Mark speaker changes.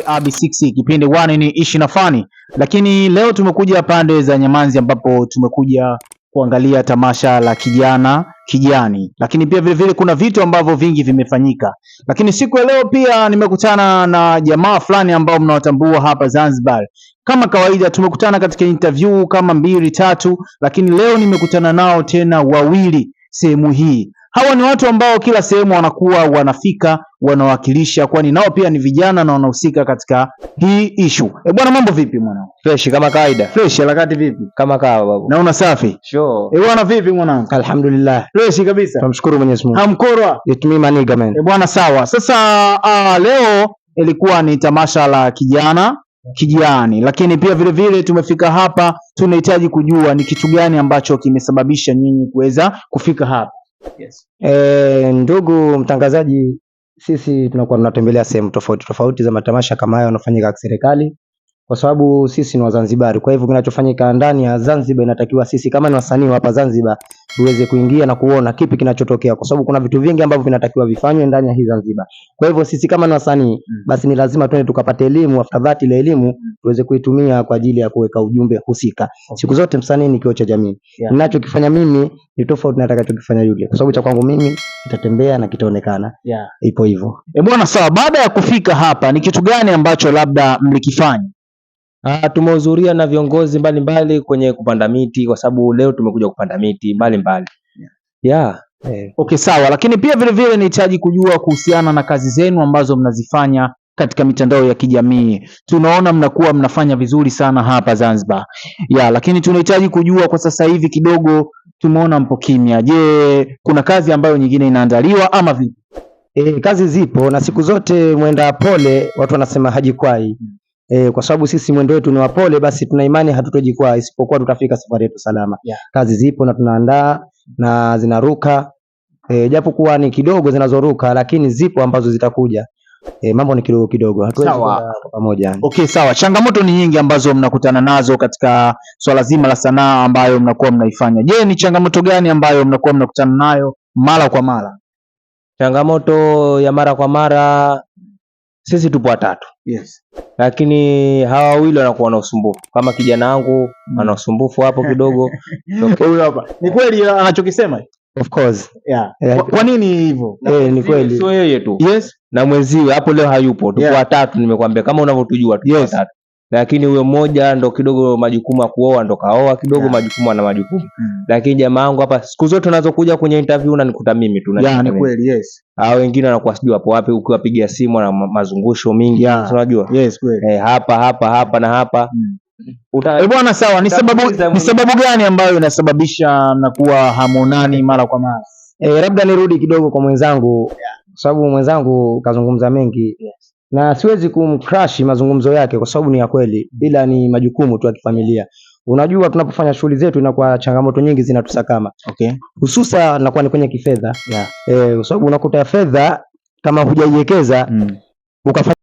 Speaker 1: AB6 kipindi 1 ni ishi na fani, lakini leo tumekuja pande za Nyamanzi ambapo tumekuja kuangalia tamasha la kijani, lakini pia vile kuna vitu ambavyo vingi vimefanyika, lakini siku ya leo pia nimekutana na jamaa fulani ambao mnawatambua hapa Zanzibar. Kama kawaida tumekutana katika interview kama 2-3, lakini leo nimekutana nao tena wawili sehemu hii. Hawa ni watu ambao kila sehemu wanakuwa wanafika wanawakilisha, kwani nao pia ni vijana na wanahusika katika hii issue. Bwana, mambo vipi mwanangu?
Speaker 2: Fresh kama kawaida.
Speaker 1: Fresh, harakati vipi?
Speaker 2: Kama kawa babu.
Speaker 1: Naona safi.
Speaker 2: Sure.
Speaker 1: Bwana, vipi mwanangu?
Speaker 2: Alhamdulillah.
Speaker 1: Fresh kabisa.
Speaker 2: Tumshukuru Mwenyezi Mungu.
Speaker 1: Hamkorwa?
Speaker 2: It me maniga man.
Speaker 1: Bwana, sawa. Sasa leo ilikuwa ni tamasha la kijani, lakini pia vile tumefika hapa, tunahitaji kujua ni kitu gani ambacho kimesababisha nyinyi kuweza kufika hapa.
Speaker 2: Yes. Ndugu mtangazaji, sisi tunakuwa tunatembelea sehemu tofauti za matamasha kama haya yanayofanyika kwa serikali, kwa sababu sisi ni Wazanzibari. Kwa hivyo kinachofanyika ndani ya Zanzibar inatakiwa sisi kama ni wasanii hapa Zanzibar tuweze kuingia na kuona kipi kinachotokea, kwa sababu kuna vitu vingi ambavyo vinatakiwa vifanywe ndani ya hii Zanzibar. Kwa hivyo sisi kama ni wasanii basi ni lazima twende tukapate elimu, after that ile elimu tuweze kuitumia kwa ajili ya kuweka ujumbe husika. Siku zote msanii ni kioo cha jamii. Ninachokifanya mimi ni tofauti na atakachokifanya yule, kwa sababu cha kwangu mimi kitatembea na kitaonekana. Ipo hivyo.
Speaker 1: Bwana, sawa. Baada ya kufika hapa ni kitu gani ambacho labda mlikifanya?
Speaker 2: Tumehudhuria na viongozi mbalimbali kwenye kupanda miti, kwa sababu leo tumekuja kupanda miti mbalimbali.
Speaker 1: Okay, sawa. Lakini pia vile nihitaji kujua kuhusiana na kazi zenu ambazo mnazifanya katika mitandao ya kijamii. Tunaona mnakuwa mnafanya vizuri sana hapa Zanzibar. Lakini tunahitaji kujua kwa sasa hivi kidogo tumeona mpo kimya. Je, kuna kazi ambayo nyingine inaandaliwa ama vipi?
Speaker 2: Kazi zipo na siku zote mwenda pole watu wanasema hajikwai. Kwa sababu sisi mwendo wetu ni wapole, basi tuna imani hatutojikwaa isipokuwa tutafika safari yetu salama. Kazi zipo na tunaandaa na zinaruka, japo kuwa ni kidogo zinazoruka, lakini zipo ambazo zitakuja. Mambo ni kidogo hatuwezi kwenda pamoja.
Speaker 1: Okay, sawa. Changamoto ni nyingi ambazo mnakutana nazo katika swala zima la sanaa ambayo mnakuwa mnaifanya. Je, ni changamoto gani ambayo mnakuwa mnakutana nayo mara kwa mara?
Speaker 2: Changamoto ya mara kwa mara, sisi tupo watatu. Lakini hawa wawili wanakuwa na usumbufu. Kama kijana wangu ana usumbufu hapo kidogo.
Speaker 1: Huyu hapa. Ni kweli anachokisema?
Speaker 2: Of course.
Speaker 1: Kwa nini hivyo?
Speaker 2: Ni kweli. Sio yeye tu. Na mwenziwe hapo leo hayupo. Tupo watatu, nimekwambia kama unavyotujua tupo watatu. Lakini huyo mmoja ndo kidogo majukumu ya kuoa ndo kaoa kidogo, majukumu na majukumu. Lakini jamaa wangu hapa siku zote tunazokuja kwenye interview unanikuta mimi tu.
Speaker 1: Ni kweli,
Speaker 2: hao wengine wanakuwa sijui hapo wapi, ukiwapigia simu na mazungusho mingi, unajua.
Speaker 1: Kweli.
Speaker 2: Hapa na hapa.
Speaker 1: Bwana, sawa. Ni sababu gani ambayo inasababisha mnakuwa hamonani mara kwa mara?
Speaker 2: Labda nirudi kidogo kwa mwenzangu, kwa sababu mwenzangu kazungumza mengi. Na siwezi kumcrash mazungumzo yake kwa sababu ni ya kweli, bila ni majukumu tu ya kifamilia. Unajua tunapofanya shughuli zetu inakuwa changamoto nyingi zinatusakama. Hususa nakuwa ni kwenye kifedha. Kwa sababu unakuta fedha kama hujaiwekeza ukafanya